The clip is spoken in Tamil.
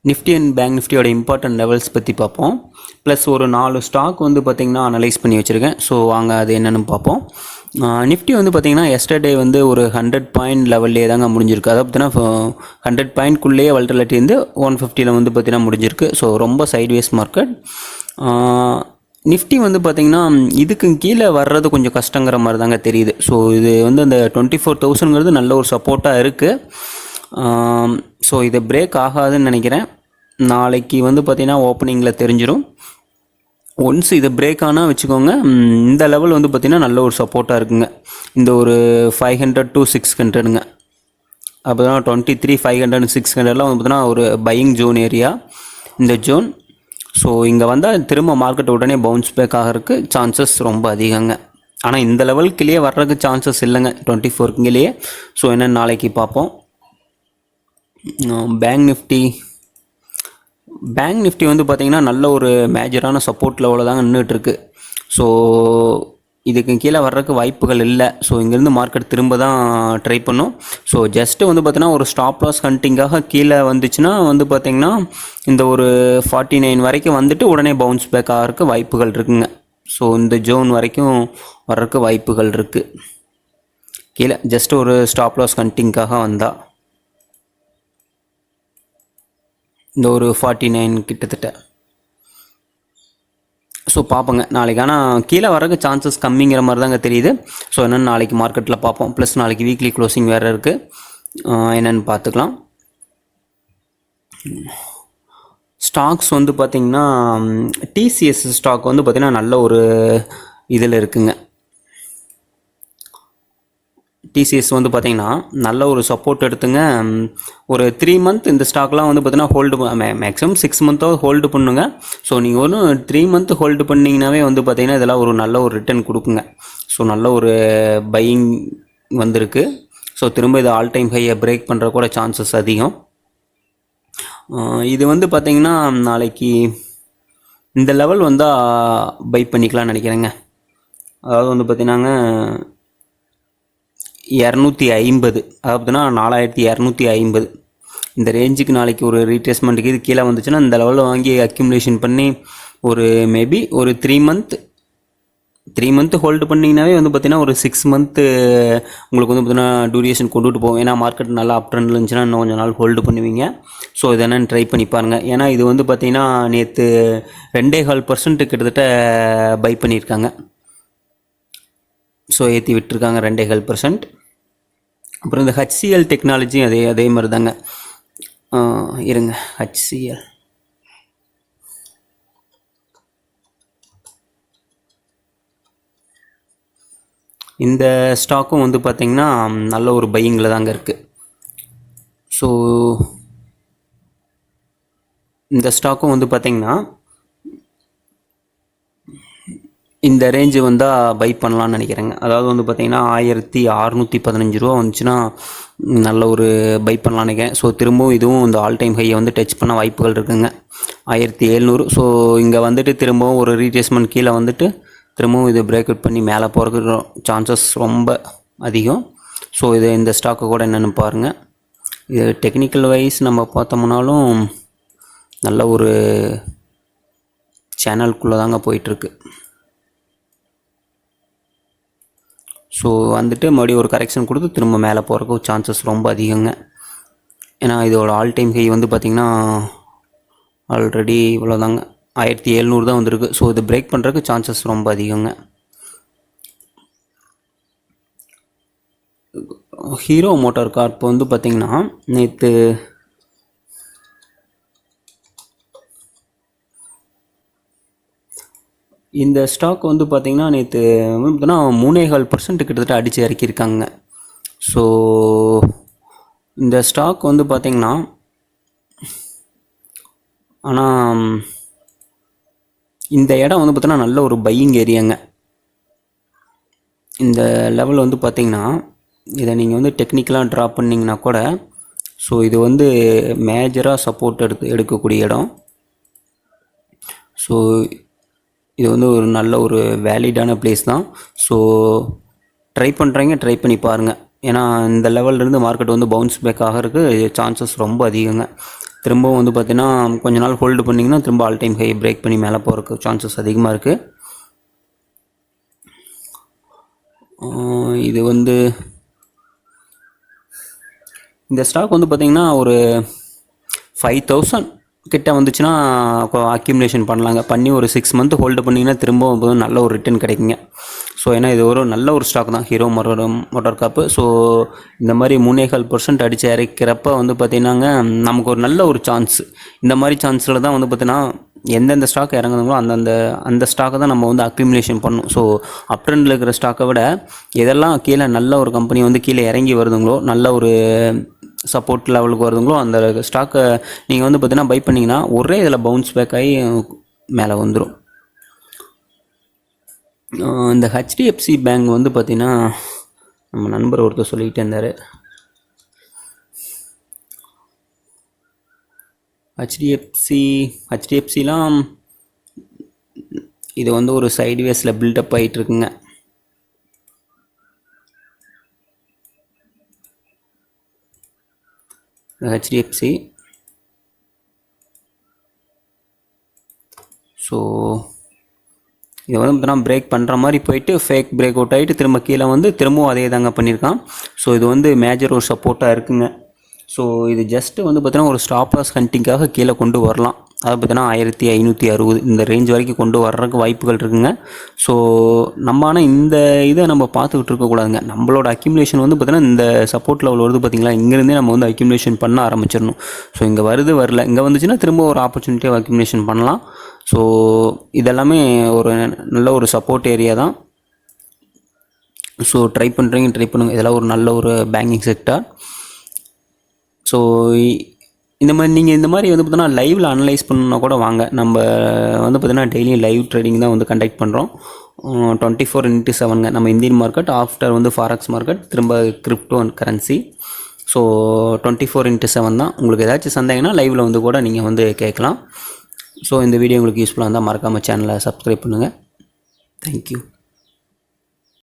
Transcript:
நிஃப்டி அண்ட் பேங்க் நிஃப்டியோட இம்பார்ட்டன்ட் லெவல்ஸ் பற்றி பார்ப்போம். ப்ளஸ் ஒரு 4 ஸ்டாக் வந்து பார்த்திங்கன்னா அனலைஸ் பண்ணி வச்சுருக்கேன். ஸோ வாங்க அது என்னென்னு பார்ப்போம். நிஃப்டி வந்து பார்த்திங்கன்னா எஸ்டர்டே வந்து ஒரு 100 பாயிண்ட் லெவல்லே தாங்க முடிஞ்சிருக்கு. அதை பார்த்தீங்கன்னா 100 பாயிண்ட்குள்ளேயே வல்டலிட்டி வந்து 150 வந்து பார்த்திங்கன்னா முடிஞ்சிருக்கு. ஸோ ரொம்ப சைட்வேஸ் மார்க்கெட். நிஃப்டி வந்து பார்த்திங்கன்னா இதுக்கு கீழே வர்றது கொஞ்சம் கஷ்டங்கிற மாதிரி தாங்க தெரியுது. ஸோ இது வந்து அந்த 24,000ங்கிறது நல்ல ஒரு சப்போர்ட்டாக இருக்குது. ஸோ இதை பிரேக் ஆகாதுன்னு நினைக்கிறேன். நாளைக்கு வந்து பார்த்திங்கன்னா ஓப்பனிங்கில் தெரிஞ்சிடும். ஒன்ஸ் இதை பிரேக் ஆனால் வச்சுக்கோங்க, இந்த லெவல் வந்து பார்த்திங்கன்னா நல்ல ஒரு சப்போர்ட்டாக இருக்குங்க. இந்த ஒரு 500 to 600ங்க. அப்போ தான் 23, 500, 600லாம் வந்து பார்த்திங்கன்னா ஒரு பையிங் ஜோன் ஏரியா இந்த ஜோன். ஸோ இங்கே வந்தால் திரும்ப மார்க்கெட் உடனே பவுன்ஸ் பேக் ஆகிறதுக்கு சான்சஸ் ரொம்ப அதிகங்க. ஆனால் இந்த லெவலுக்குள்ளேயே வர்றதுக்கு சான்சஸ் இல்லைங்க 24க்குள்ளேயே. ஸோ என்னென்னு நாளைக்கு பார்ப்போம். பேங்க் நிஃப்டி வந்து பார்த்திங்கன்னா நல்ல ஒரு மேஜரான சப்போர்ட் லெவலில் தாங்க நின்றுட்டுருக்கு. ஸோ இதுக்கு கீழே வர்றதுக்கு வாய்ப்புகள் இல்லை. ஸோ இங்கேருந்து மார்க்கெட் திரும்ப தான் ட்ரை பண்ணும். ஸோ ஜஸ்ட்டு வந்து பார்த்திங்கன்னா ஒரு ஸ்டாப் லாஸ் ஹண்டிங்காக கீழே வந்துச்சுன்னா வந்து பார்த்திங்கன்னா இந்த ஒரு 49 வரைக்கும் வந்துட்டு உடனே பவுன்ஸ் பேக் ஆகிறதுக்கு வாய்ப்புகள் இருக்குங்க. ஸோ இந்த ஜோன் வரைக்கும் வர்றதுக்கு வாய்ப்புகள் இருக்குது. கீழே ஜஸ்ட்டு ஒரு ஸ்டாப் லாஸ் ஹண்டிங்காக வந்தால் இந்த ஒரு 49 கிட்டத்தட்ட. ஸோ பார்ப்போங்க நாளைக்கு. ஆனால் கீழே வரக்கு சான்சஸ் கம்மிங்கிற மாதிரி தாங்க தெரியுது. ஸோ என்னென்னு நாளைக்கு மார்க்கெட்டில் பார்ப்போம். ப்ளஸ் நாளைக்கு வீக்லி க்ளோசிங் வேறு இருக்குது, என்னென்னு பார்த்துக்கலாம். ஸ்டாக்ஸ் வந்து பார்த்திங்கன்னா டிசிஎஸ் ஸ்டாக் வந்து பார்த்திங்கன்னா நல்ல ஒரு இதில் இருக்குங்க. டிசிஎஸ் வந்து பார்த்திங்கன்னா நல்ல ஒரு சப்போர்ட் எடுத்துங்க. ஒரு 3 மந்த் இந்த ஸ்டாக்லாம் வந்து பார்த்திங்கன்னா ஹோல்டு மேக்ஸிமம் 6 மந்த்தோ ஹோல்டு பண்ணுங்க. ஸோ நீங்கள் ஒன்று 3 மந்த் ஹோல்டு பண்ணிங்கனாவே வந்து பார்த்திங்கன்னா இதெல்லாம் ஒரு நல்ல ஒரு ரிட்டர்ன் கொடுக்குங்க. ஸோ நல்ல ஒரு பையிங் வந்திருக்கு. ஸோ திரும்ப இது ஆல் டைம் ஹையை பிரேக் பண்ணுற கூட சான்சஸ் அதிகம். இது வந்து பார்த்திங்கன்னா நாளைக்கு இந்த லெவல் வந்தால் பை பண்ணிக்கலாம்னு நினைக்கிறேங்க. அதாவது வந்து பார்த்திங்கன்னாங்க 250, அதாவதுனா 4250 இந்த ரேஞ்சுக்கு நாளைக்கு ஒரு ரீட்ரேஸ்மெண்ட்டுக்கு இது கீழே வந்துச்சுன்னா இந்த லெவலில் வாங்கி அக்யூமுலேஷன் பண்ணி ஒரு மேபி ஒரு 3 மந்த் ஹோல்டு பண்ணிங்கனாவே வந்து பார்த்திங்கன்னா ஒரு 6 மந்த்து உங்களுக்கு வந்து பார்த்திங்கன்னா டூரேஷன் கொண்டுட்டு போகும். ஏன்னா மார்க்கெட் நல்லா அப் ட்ரெண்டில் இருந்துச்சுன்னா இன்னும் கொஞ்சம் நாள் ஹோல்டு பண்ணுவீங்க. ஸோ இது என்னென்னு ட்ரை பண்ணி பாருங்கள். ஏன்னா இது வந்து பார்த்திங்கன்னா நேற்று 2.25% கிட்டத்தட்ட பை பண்ணியிருக்காங்க. ஸோ ஏற்றி விட்டுருக்காங்க 2.25%. அப்புறம் இந்த HCL டெக்னாலஜி அதே மாதிரி தாங்க. இருங்க, HCL இந்த ஸ்டாக்கும் வந்து பார்த்திங்கன்னா நல்ல ஒரு பையிங்கில் தாங்க இருக்குது. ஸோ இந்த ஸ்டாக்கும் வந்து பார்த்திங்கன்னா இந்த ரேஞ்சு வந்தால் பை பண்ணலான்னு நினைக்கிறேங்க. அதாவது வந்து பார்த்திங்கன்னா 1615 ரூபா வந்துச்சுன்னா நல்ல ஒரு பை பண்ணலான்னு நினைக்கிறேன். ஸோ திரும்பவும் இதுவும் இந்த ஆல் டைம் ஹையை வந்து டச் பண்ண வாய்ப்புகள் இருக்குங்க 1700. ஸோ இங்கே வந்துட்டு திரும்பவும் ஒரு ரீட்ரேஸ்மெண்ட் கீழே வந்துட்டு திரும்பவும் இது பிரேக் அவுட் பண்ணி மேலே போகிறதுக்கு சான்சஸ் ரொம்ப அதிகம். ஸோ இது இந்த ஸ்டாக்கு கூட என்னென்னு பாருங்கள். இது டெக்னிக்கல் வைஸ் நம்ம பார்த்தோம்னாலும் நல்ல ஒரு சேனலுக்குள்ளே தாங்க போயிட்டுருக்கு. ஸோ வந்துட்டு மறுபடியும் ஒரு கரெக்ஷன் கொடுத்து திரும்ப மேலே போகிறதுக்கு சான்சஸ் ரொம்ப அதிகங்க. ஏன்னா இதோட ஆல் டைம் ஹை வந்து பார்த்திங்கன்னா ஆல்ரெடி இவ்வளோதாங்க 1700 தான் வந்திருக்கு. ஸோ இது பிரேக் பண்ணுறதுக்கு சான்சஸ் ரொம்ப அதிகங்க. ஹீரோ மோட்டார் கார்ப் வந்து பார்த்திங்கன்னா நேற்று இந்த ஸ்டாக் வந்து பார்த்திங்கன்னா நேற்று பார்த்தீங்கன்னா 3.25% கிட்டத்தட்ட அடித்து இறக்கியிருக்காங்க. ஸோ இந்த ஸ்டாக் வந்து பார்த்திங்கன்னா ஆனால் இந்த இடம் வந்து பார்த்தீங்கன்னா நல்ல ஒரு பையிங் ஏரியாங்க. இந்த லெவல் வந்து பார்த்திங்கன்னா இதை நீங்கள் வந்து டெக்னிக்கலாக ட்ரா பண்ணிங்கன்னா கூட ஸோ இது வந்து மேஜராக சப்போர்ட் எடுக்கக்கூடிய இடம். ஸோ இது வந்து ஒரு நல்ல ஒரு வேலிடான பிளேஸ் தான். ஸோ ட்ரை பண்ணி பாருங்கள். ஏன்னா இந்த லெவல்லேருந்து மார்க்கெட் வந்து பவுன்ஸ் பேக் ஆகிறதுக்கு சான்சஸ் ரொம்ப அதிகங்க. திரும்பவும் வந்து பார்த்திங்கன்னா கொஞ்ச நாள் ஹோல்டு பண்ணிங்கன்னா திரும்ப ஆல் டைம் ஹை பிரேக் பண்ணி மேலே போகிறதுக்கு சான்சஸ் அதிகமாக இருக்குது. இது வந்து இந்த ஸ்டாக் வந்து பார்த்திங்கன்னா ஒரு 5000 கிட்ட வந்துச்சுன்னா அக்யூமுலேஷன் பண்ணலாங்க. பண்ணி ஒரு 6 மந்த் ஹோல்டு பண்ணிங்கன்னா திரும்பவும் நல்ல ஒரு ரிட்டர்ன் கிடைக்குங்க. ஸோ ஏன்னா இது ஒரு நல்ல ஒரு ஸ்டாக் தான் ஹீரோ மோட்டார் காப்பு. ஸோ இந்த மாதிரி 3.25% அடித்து இறக்கிறப்ப வந்து பார்த்திங்கன்னாங்க நமக்கு ஒரு நல்ல ஒரு சான்ஸ். இந்த மாதிரி சான்ஸில் தான் வந்து பார்த்திங்கன்னா எந்தெந்த ஸ்டாக் இறங்குதுங்களோ அந்த ஸ்டாக்கை தான் நம்ம வந்து அக்யூமுலேஷன் பண்ணணும். ஸோ அப் ட்ரெண்டில் இருக்கிற ஸ்டாக்கை விட எதெல்லாம் கீழே நல்ல ஒரு கம்பெனி வந்து கீழே இறங்கி வருதுங்களோ, நல்ல ஒரு சப்போர்ட் லெவலுக்கு வருதுங்களோ அந்த ஸ்டாக்கை நீங்கள் வந்து பார்த்தீங்கன்னா பை பண்ணிங்கன்னா ஒரே இதில் பவுன்ஸ் பேக் ஆகி மேலே வந்துடும். இந்த ஹெச்டிஎஃப்சி பேங்க் வந்து பார்த்திங்கன்னா நம்ம நண்பர் ஒருத்தர் சொல்லிக்கிட்டே இருந்தார். ஹெச்டிஎஃப்சிலாம் இது வந்து ஒரு சைட்வேஸில் பில்டப் ஆகிட்டுருக்குங்க. ஹெச்டிஎஃப்சி ஸோ இதை வந்து பார்த்தீங்கன்னா பிரேக் பண்ணுற மாதிரி போயிட்டு ஃபேக் பிரேக் அவுட் ஆகிட்டு திரும்ப கீழே வந்து திரும்பவும் அதே தாங்க பண்ணியிருக்கான். ஸோ இது வந்து மேஜர் ஒரு சப்போர்ட்டாக இருக்குங்க. ஸோ இது ஜஸ்ட்டு வந்து பார்த்தீங்கன்னா ஒரு ஸ்டாப் லாஸ் ஹண்டிங்காக கீழே கொண்டு வரலாம். அதை பார்த்தீங்கன்னா 1560 இந்த ரேஞ்ச் வரைக்கும் கொண்டு வர்றதுக்கு வாய்ப்புகள் இருக்குங்க. ஸோ நம்ம ஆனால் இந்த இதை நம்ம பார்த்துக்கிட்டு இருக்கக்கூடாதுங்க. நம்மளோட அக்யூமுலேஷன் வந்து பார்த்தீங்கன்னா இந்த சப்போர்ட் லெவல் வருது பார்த்திங்களா, இங்கேருந்தே நம்ம வந்து அக்யூமுலேஷன் பண்ண ஆரம்பிச்சிடணும். ஸோ இங்கே வரல, இங்கே வந்துச்சுன்னா திரும்ப ஒரு ஆப்பர்ச்சுனிட்டியாக அக்யூமுலேஷன் பண்ணலாம். ஸோ இதெல்லாமே ஒரு நல்ல ஒரு சப்போர்ட் ஏரியா தான். ஸோ ட்ரை பண்ணுங்கள். இதெல்லாம் ஒரு நல்ல ஒரு பேங்கிங் செக்டார். ஸோ இந்த மாதிரி வந்து பார்த்தீங்கன்னா லைவில் அனலைஸ் பண்ணணுன்னா கூட வாங்க. நம்ம வந்து பார்த்திங்கன்னா டெய்லி லைவ் ட்ரேடிங் தான் வந்து கண்டக்ட் பண்ணுறோம். 24/7ங்க. நம்ம இந்தியன் மார்க்கெட் ஆஃப்டர் வந்து ஃபாரெக்ஸ் மார்க்கெட் திரும்ப கிரிப்டோ அண்ட் கரன்சி. ஸோ 24/7 தான். உங்களுக்கு ஏதாச்சும் சந்தேகம்னா லைவில் வந்து கூட நீங்கள் வந்து கேட்கலாம். ஸோ இந்த வீடியோ உங்களுக்கு யூஸ்ஃபுல்லாக இருந்தால் மறக்காமல் சேனலை சப்ஸ்கிரைப் பண்ணுங்கள். தேங்க்யூ.